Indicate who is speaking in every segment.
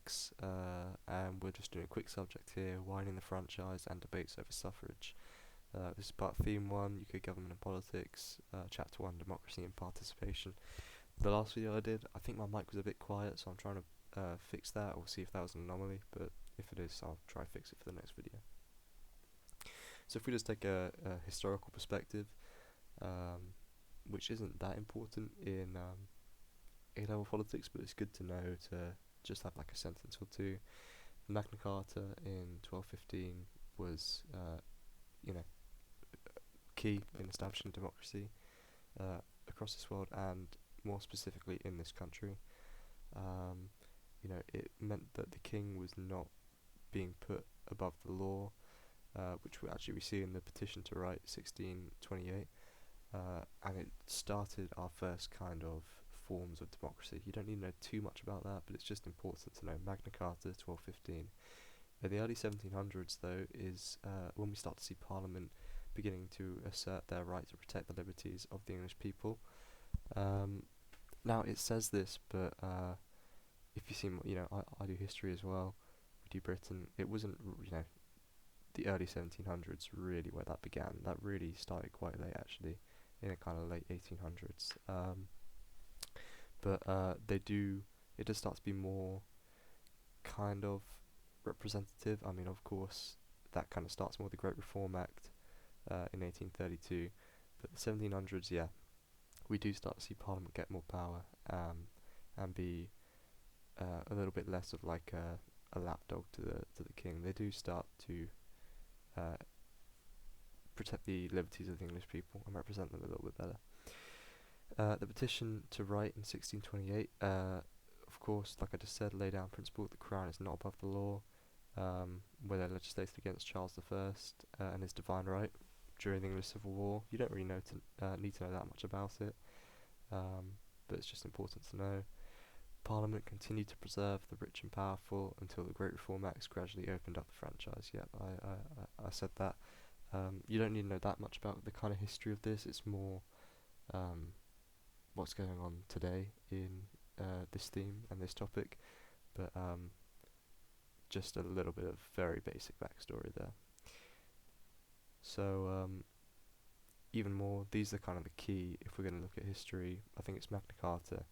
Speaker 1: politics, and we're just doing a quick subject here: widening the franchise and debates over suffrage. This is part theme 1, UK government and politics, chapter 1, democracy and participation. The last video I did, I think my mic was a bit quiet, so I'm trying to fix that, or see if that was an anomaly, but if it is, I'll try to fix it for the next video. So if we just take a historical perspective, which isn't that important in A-level politics, but it's good to know to just have like a sentence or two. Magna Carta in 1215 was, key in establishing democracy across this world, and more specifically in this country. It meant that the king was not being put above the law, which we see in the petition to right 1628, and it started our first kind of forms of democracy. You don't need to know too much about that, but it's just important to know Magna Carta 1215. In the early 1700s, though, is when we start to see Parliament beginning to assert their right to protect the liberties of the English people. Now it says this, but if you see, I do history as well. We do Britain. It wasn't, the early 1700s really where that began. That really started quite late, actually, in a kind of late 1800s. But it does start to be more kind of representative. I mean, of course, that kind of starts more with the Great Reform Act in 1832, but the 1700s, yeah, we do start to see Parliament get more power, and be a little bit less of like a lapdog to the king. They do start to protect the liberties of the English people and represent them a little bit better. The petition to right in 1628, of course, like I just said, lay down principle that the crown is not above the law, where they legislated against Charles I and his divine right during the English Civil War. You don't really need to know that much about it, but it's just important to know. Parliament continued to preserve the rich and powerful until the Great Reform Acts gradually opened up the franchise. Yep, I said that. You don't need to know that much about the kind of history of this. It's more what's going on today in this theme and this topic, but just a little bit of very basic backstory there. So even more, these are kind of the key if we're going to look at history. I think it's Magna Carta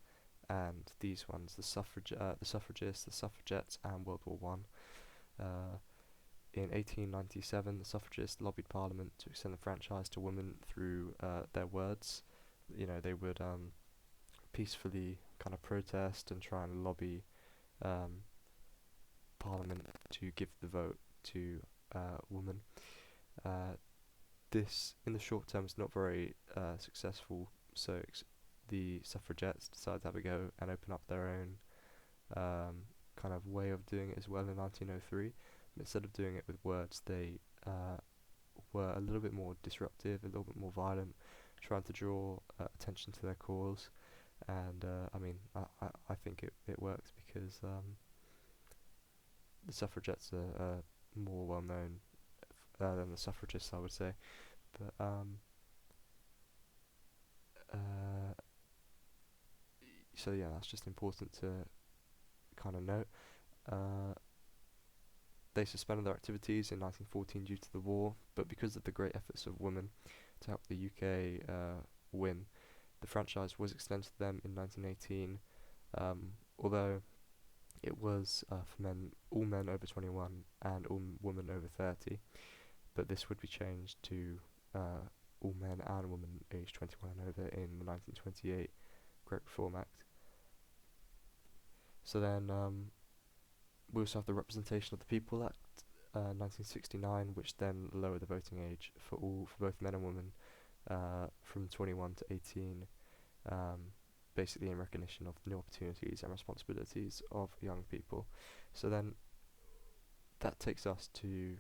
Speaker 1: and these ones, the suffragists, the suffragettes, and World War One. In 1897, the suffragists lobbied Parliament to extend the franchise to women through their words. They would peacefully kind of protest and try and lobby Parliament to give the vote to women. This, in the short term, is not very successful, so the suffragettes decided to have a go and open up their own kind of way of doing it as well in 1903. Instead of doing it with words, they were a little bit more disruptive, a little bit more violent, trying to draw attention to their cause. And I think it works because the suffragettes are more well known than the suffragists, I would say. But so yeah, that's just important to kind of note. They suspended their activities in 1914 due to the war, but because of the great efforts of women to help the UK win, the franchise was extended to them in 1918, although it was for all men over 21 and all women over 30, but this would be changed to all men and women aged 21 and over in the 1928 Great Reform Act. So then we also have the Representation of the People Act 1969, which then lowered the voting age for both men and women from 21 to 18, basically in recognition of the new opportunities and responsibilities of young people. So then that takes us to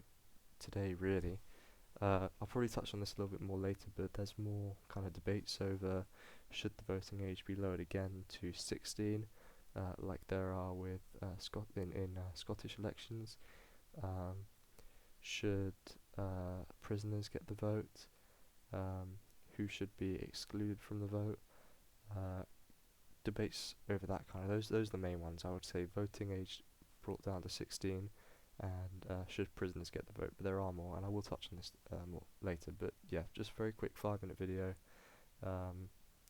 Speaker 1: today, really. I'll probably touch on this a little bit more later, but there's more kind of debates over should the voting age be lowered again to 16, like there are with Scottish elections. Should prisoners get the vote? Who should be excluded from the vote? Debates over that kind of those are the main ones. I would say voting age brought down to 16, and should prisoners get the vote, but there are more, and I will touch on this more later. But yeah, just a very quick 5-minute video,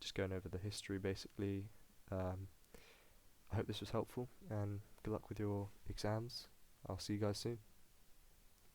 Speaker 1: just going over the history basically. I hope this was helpful, and good luck with your exams. I'll see you guys soon.